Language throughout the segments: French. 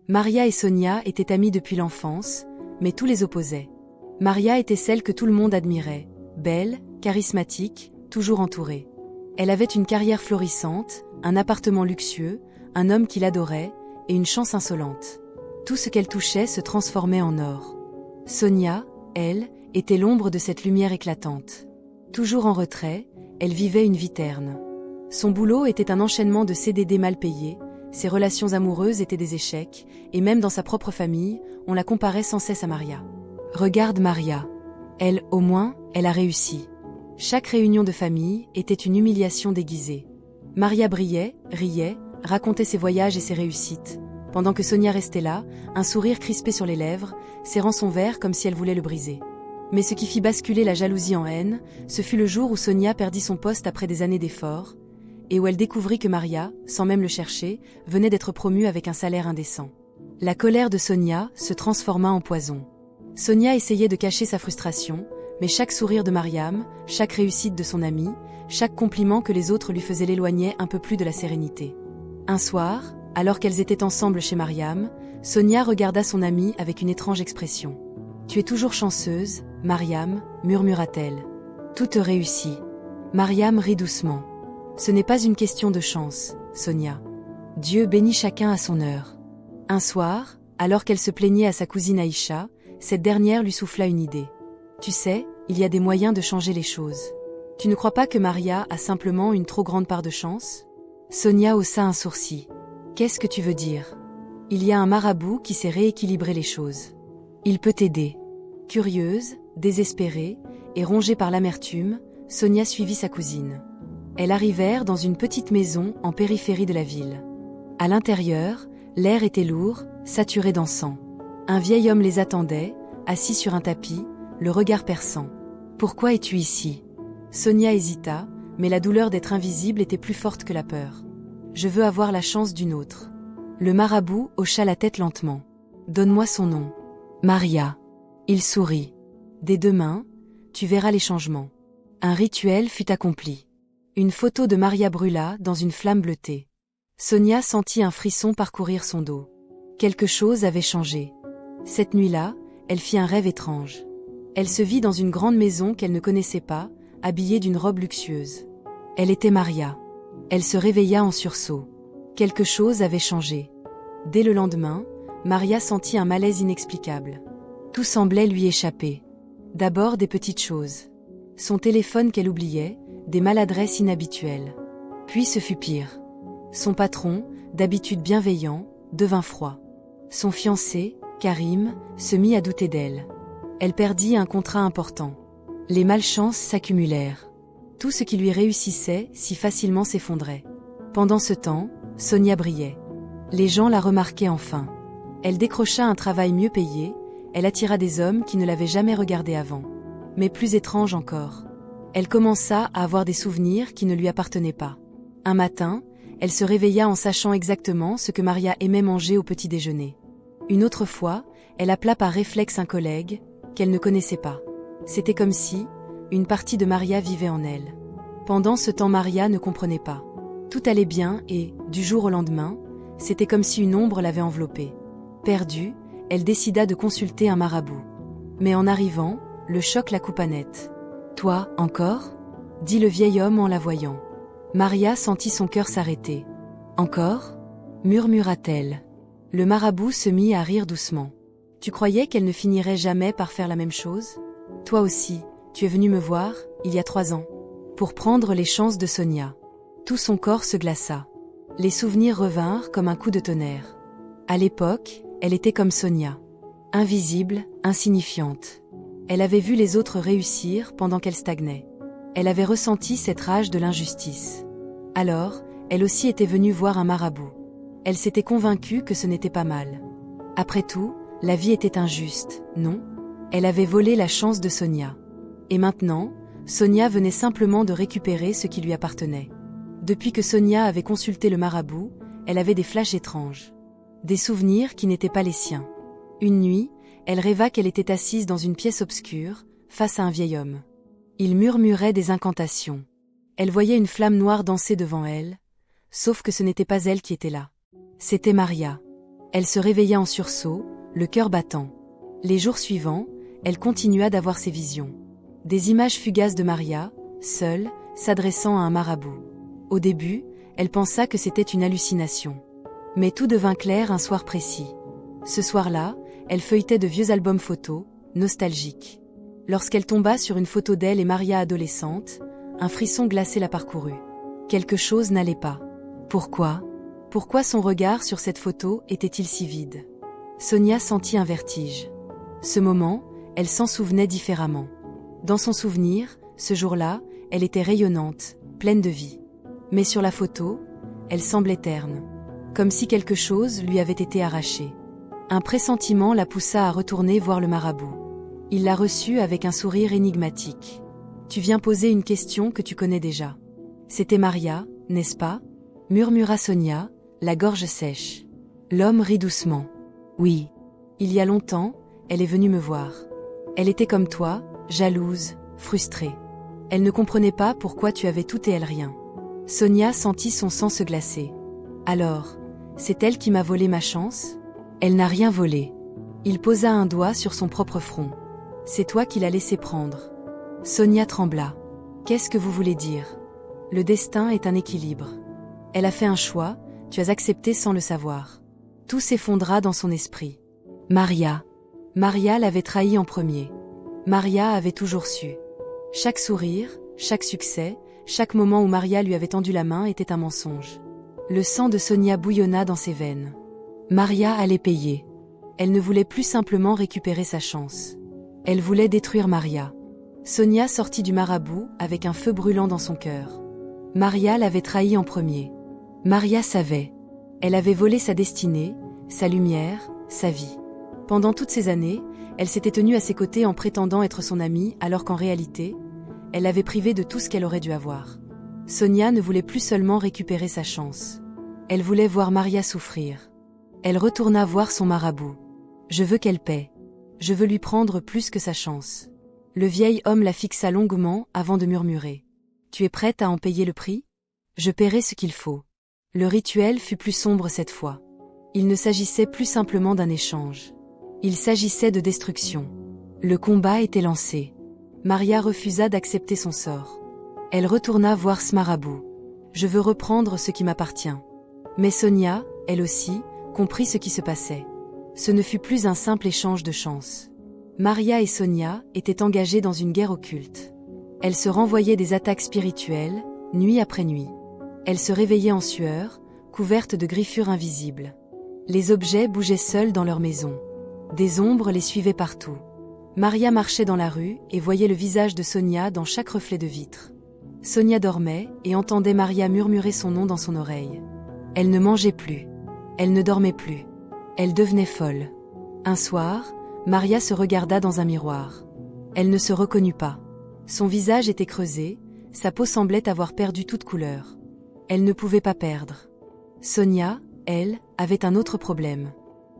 Maria et Sonia étaient amies depuis l'enfance, mais tout les opposait. Maria était celle que tout le monde admirait, belle, charismatique, toujours entourée. Elle avait une carrière florissante, un appartement luxueux, un homme qui l'adorait, et une chance insolente. Tout ce qu'elle touchait se transformait en or. Sonia, elle, était l'ombre de cette lumière éclatante. Toujours en retrait, elle vivait une vie terne. Son boulot était un enchaînement de CDD mal payés, ses relations amoureuses étaient des échecs, et même dans sa propre famille, on la comparait sans cesse à Maria. Regarde Maria. Elle, au moins, elle a réussi. Chaque réunion de famille était une humiliation déguisée. Maria brillait, riait, racontait ses voyages et ses réussites, pendant que Sonia restait là, un sourire crispé sur les lèvres, serrant son verre comme si elle voulait le briser. Mais ce qui fit basculer la jalousie en haine, ce fut le jour où Sonia perdit son poste après des années d'efforts, et où elle découvrit que Maria, sans même le chercher, venait d'être promue avec un salaire indécent. La colère de Sonia se transforma en poison. Sonia essayait de cacher sa frustration, mais chaque sourire de Mariam, chaque réussite de son amie, chaque compliment que les autres lui faisaient l'éloignait un peu plus de la sérénité. Un soir, alors qu'elles étaient ensemble chez Mariam, Sonia regarda son amie avec une étrange expression. « Tu es toujours chanceuse, Mariam, murmura-t-elle. Tout te réussit. » Mariam rit doucement. « Ce n'est pas une question de chance, Sonia. Dieu bénit chacun à son heure. » Un soir, alors qu'elle se plaignait à sa cousine Aïcha, cette dernière lui souffla une idée. « Tu sais, il y a des moyens de changer les choses. Tu ne crois pas que Maria a simplement une trop grande part de chance ?» Sonia haussa un sourcil. « Qu'est-ce que tu veux dire ? Il y a un marabout qui sait rééquilibrer les choses. Il peut t'aider. » Curieuse, désespérée, et rongée par l'amertume, Sonia suivit sa cousine. Elles arrivèrent dans une petite maison en périphérie de la ville. À l'intérieur, l'air était lourd, saturé d'encens. Un vieil homme les attendait, assis sur un tapis, le regard perçant. « Pourquoi es-tu ici ?» Sonia hésita, mais la douleur d'être invisible était plus forte que la peur. « Je veux avoir la chance d'une autre. » Le marabout hocha la tête lentement. « Donne-moi son nom. »« Maria. » Il sourit. « Dès demain, tu verras les changements. » Un rituel fut accompli. Une photo de Maria brûla dans une flamme bleutée. Sonia sentit un frisson parcourir son dos. Quelque chose avait changé. Cette nuit-là, elle fit un rêve étrange. Elle se vit dans une grande maison qu'elle ne connaissait pas, habillée d'une robe luxueuse. Elle était Maria. Elle se réveilla en sursaut. Quelque chose avait changé. Dès le lendemain, Maria sentit un malaise inexplicable. Tout semblait lui échapper. D'abord des petites choses. Son téléphone qu'elle oubliait, des maladresses inhabituelles. Puis ce fut pire. Son patron, d'habitude bienveillant, devint froid. Son fiancé, Karim, se mit à douter d'elle. Elle perdit un contrat important. Les malchances s'accumulèrent. Tout ce qui lui réussissait si facilement s'effondrait. Pendant ce temps, Sonia brillait. Les gens la remarquaient enfin. Elle décrocha un travail mieux payé, elle attira des hommes qui ne l'avaient jamais regardée avant. Mais plus étrange encore. Elle commença à avoir des souvenirs qui ne lui appartenaient pas. Un matin, elle se réveilla en sachant exactement ce que Maria aimait manger au petit déjeuner. Une autre fois, elle appela par réflexe un collègue, qu'elle ne connaissait pas. C'était comme si, une partie de Maria vivait en elle. Pendant ce temps, Maria ne comprenait pas. Tout allait bien et, du jour au lendemain, c'était comme si une ombre l'avait enveloppée. Perdue, elle décida de consulter un marabout. Mais en arrivant, le choc la coupa net. « Toi, encore ?» dit le vieil homme en la voyant. Maria sentit son cœur s'arrêter. « Encore ?» murmura-t-elle. Le marabout se mit à rire doucement. « Tu croyais qu'elle ne finirait jamais par faire la même chose ? Toi aussi, tu es venu me voir, il y a 3 ans, pour prendre les chances de Sonia. » Tout son corps se glaça. Les souvenirs revinrent comme un coup de tonnerre. À l'époque, elle était comme Sonia. Invisible, insignifiante. Elle avait vu les autres réussir pendant qu'elle stagnait. Elle avait ressenti cette rage de l'injustice. Alors, elle aussi était venue voir un marabout. Elle s'était convaincue que ce n'était pas mal. Après tout, la vie était injuste, non ? Elle avait volé la chance de Sonia. Et maintenant, Sonia venait simplement de récupérer ce qui lui appartenait. Depuis que Sonia avait consulté le marabout, elle avait des flashs étranges. Des souvenirs qui n'étaient pas les siens. Une nuit, elle rêva qu'elle était assise dans une pièce obscure, face à un vieil homme. Il murmurait des incantations. Elle voyait une flamme noire danser devant elle, sauf que ce n'était pas elle qui était là. C'était Maria. Elle se réveilla en sursaut, le cœur battant. Les jours suivants, elle continua d'avoir ces visions. Des images fugaces de Maria, seule, s'adressant à un marabout. Au début, elle pensa que c'était une hallucination. Mais tout devint clair un soir précis. Ce soir-là, elle feuilletait de vieux albums photos, nostalgiques. Lorsqu'elle tomba sur une photo d'elle et Maria adolescente, un frisson glacé la parcourut. Quelque chose n'allait pas. Pourquoi ? Pourquoi son regard sur cette photo était-il si vide ? Sonia sentit un vertige. Ce moment, elle s'en souvenait différemment. Dans son souvenir, ce jour-là, elle était rayonnante, pleine de vie. Mais sur la photo, elle semblait terne. Comme si quelque chose lui avait été arraché. Un pressentiment la poussa à retourner voir le marabout. Il la reçut avec un sourire énigmatique. « Tu viens poser une question que tu connais déjà. » « C'était Maria, n'est-ce pas ?» murmura Sonia, la gorge sèche. L'homme rit doucement. « Oui. Il y a longtemps, elle est venue me voir. Elle était comme toi, jalouse, frustrée. Elle ne comprenait pas pourquoi tu avais tout et elle rien. » Sonia sentit son sang se glacer. « Alors, c'est elle qui m'a volé ma chance ? » ?»« Elle n'a rien volé. » Il posa un doigt sur son propre front. « C'est toi qui l'as laissé prendre. » Sonia trembla. « Qu'est-ce que vous voulez dire ? Le destin est un équilibre. Elle a fait un choix, tu as accepté sans le savoir. » Tout s'effondra dans son esprit. Maria. Maria l'avait trahi en premier. Maria avait toujours su. Chaque sourire, chaque succès, chaque moment où Maria lui avait tendu la main était un mensonge. Le sang de Sonia bouillonna dans ses veines. Maria allait payer. Elle ne voulait plus simplement récupérer sa chance. Elle voulait détruire Maria. Sonia sortit du marabout avec un feu brûlant dans son cœur. Maria l'avait trahi en premier. Maria savait. Elle avait volé sa destinée, sa lumière, sa vie. Pendant toutes ces années, elle s'était tenue à ses côtés en prétendant être son amie alors qu'en réalité, elle l'avait privée de tout ce qu'elle aurait dû avoir. Sonia ne voulait plus seulement récupérer sa chance. Elle voulait voir Maria souffrir. Elle retourna voir son marabout. « Je veux qu'elle paie. Je veux lui prendre plus que sa chance. » Le vieil homme la fixa longuement avant de murmurer. « Tu es prête à en payer le prix ? Je paierai ce qu'il faut. » Le rituel fut plus sombre cette fois. Il ne s'agissait plus simplement d'un échange. Il s'agissait de destruction. Le combat était lancé. Maria refusa d'accepter son sort. Elle retourna voir ce marabout. « Je veux reprendre ce qui m'appartient. » Mais Sonia, elle aussi, comprit ce qui se passait. Ce ne fut plus un simple échange de chances. Maria et Sonia étaient engagées dans une guerre occulte. Elles se renvoyaient des attaques spirituelles, nuit après nuit. Elles se réveillaient en sueur, couvertes de griffures invisibles. Les objets bougeaient seuls dans leur maison. Des ombres les suivaient partout. Maria marchait dans la rue et voyait le visage de Sonia dans chaque reflet de vitre. Sonia dormait et entendait Maria murmurer son nom dans son oreille. Elle ne mangeait plus. Elle ne dormait plus. Elle devenait folle. Un soir, Maria se regarda dans un miroir. Elle ne se reconnut pas. Son visage était creusé, sa peau semblait avoir perdu toute couleur. Elle ne pouvait pas perdre. Sonia, elle, avait un autre problème.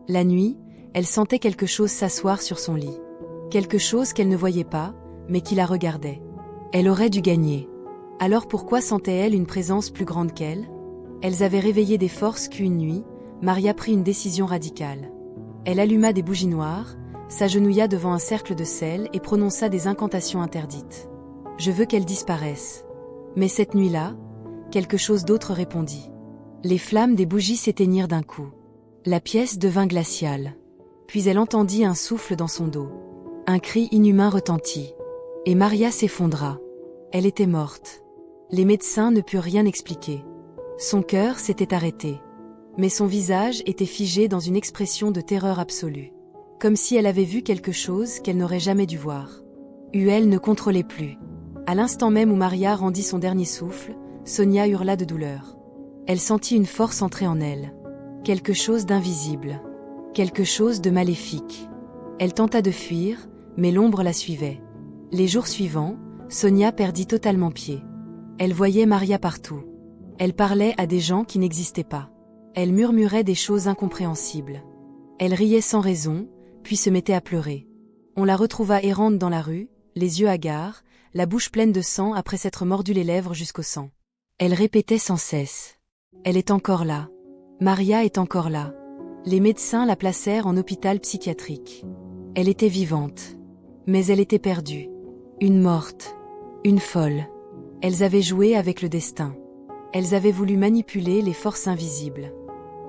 La nuit, elle sentait quelque chose s'asseoir sur son lit. Quelque chose qu'elle ne voyait pas, mais qui la regardait. Elle aurait dû gagner. Alors pourquoi sentait-elle une présence plus grande qu'elle ? Elles avaient réveillé des forces qu'une nuit, Maria prit une décision radicale. Elle alluma des bougies noires, s'agenouilla devant un cercle de sel et prononça des incantations interdites. « Je veux qu'elle disparaisse. » Mais cette nuit-là, quelque chose d'autre répondit. Les flammes des bougies s'éteignirent d'un coup. La pièce devint glaciale. Puis elle entendit un souffle dans son dos. Un cri inhumain retentit. Et Maria s'effondra. Elle était morte. Les médecins ne purent rien expliquer. Son cœur s'était arrêté. Mais son visage était figé dans une expression de terreur absolue. Comme si elle avait vu quelque chose qu'elle n'aurait jamais dû voir. Elle ne contrôlait plus. À l'instant même où Maria rendit son dernier souffle, Sonia hurla de douleur. Elle sentit une force entrer en elle. Quelque chose d'invisible. Quelque chose de maléfique. Elle tenta de fuir, mais l'ombre la suivait. Les jours suivants, Sonia perdit totalement pied. Elle voyait Maria partout. Elle parlait à des gens qui n'existaient pas. Elle murmurait des choses incompréhensibles. Elle riait sans raison, puis se mettait à pleurer. On la retrouva errante dans la rue, les yeux hagards, la bouche pleine de sang après s'être mordu les lèvres jusqu'au sang. Elle répétait sans cesse. « Elle est encore là. Maria est encore là. » Les médecins la placèrent en hôpital psychiatrique. Elle était vivante. Mais elle était perdue. Une morte. Une folle. Elles avaient joué avec le destin. Elles avaient voulu manipuler les forces invisibles.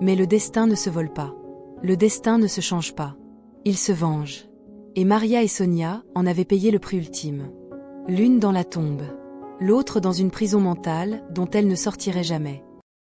Mais le destin ne se vole pas. Le destin ne se change pas. Il se venge. Et Maria et Sonia en avaient payé le prix ultime. L'une dans la tombe. L'autre dans une prison mentale dont elle ne sortirait jamais.